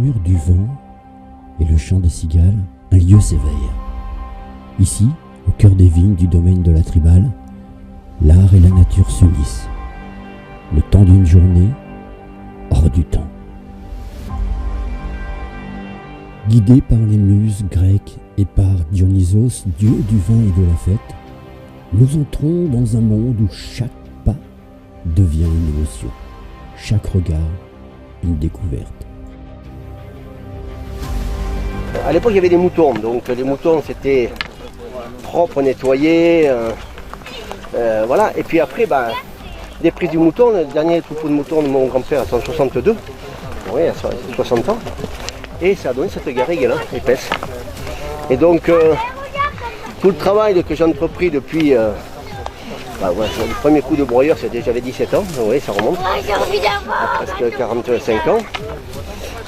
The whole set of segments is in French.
murmure du vent et le chant des cigales, un lieu s'éveille. Ici, au cœur des vignes du domaine de la Tribale, l'art et la nature s'unissent. Le temps d'une journée, hors du temps. Guidés par les muses grecques et par Dionysos, dieu du vin et de la fête, nous entrons dans un monde où chaque pas devient une émotion, chaque regard une découverte. À l'époque, il y avait des moutons, donc les moutons c'était propre, nettoyé, voilà. Et puis après, des prises du mouton, le dernier troupeau de moutons de mon grand-père, en 62, oui, à 60 ans, et ça a donné cette garrigue là, épaisse. Et donc, tout le travail que j'ai entrepris depuis, le premier coup de broyeur, j'avais 17 ans, oui, ça remonte, à presque 45 ans.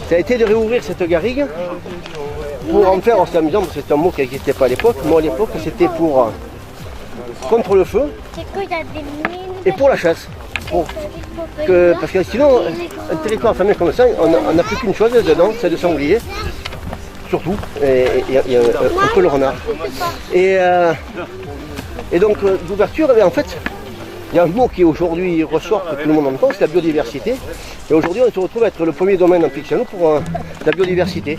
Ça a été de réouvrir cette garrigue, pour en faire, c'est amusant parce que c'est un mot qui n'existait pas à l'époque. Moi à l'époque c'était pour contre le feu et pour la chasse. Parce que sinon, un territoire fermé comme ça, on n'a plus qu'une chose dedans, c'est de sanglier, surtout, et un peu le renard. Et donc d'ouverture, en fait, il y a un mot qui aujourd'hui ressort, que tout le monde entend, c'est la biodiversité. Et aujourd'hui on se retrouve à être le premier domaine en Picciano pour la biodiversité.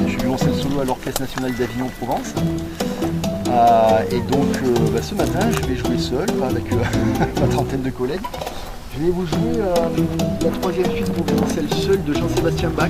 Je suis violoncelle solo à l'Orchestre National d'Avignon-Provence. Et donc ce matin je vais jouer seul avec ma trentaine de collègues. Je vais vous jouer la troisième suite pour violoncelle seul de Jean-Sébastien Bach.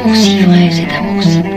amour si vrai, cet amour si beau.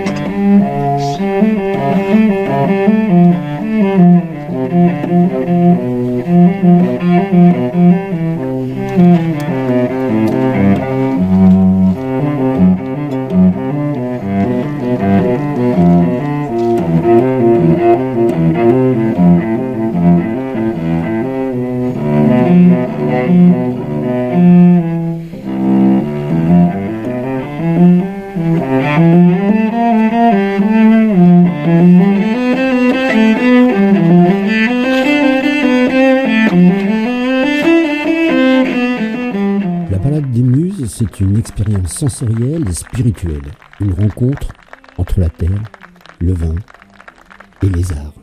La balade des muses, c'est une expérience sensorielle et spirituelle, une rencontre entre la terre, le vin et les arts.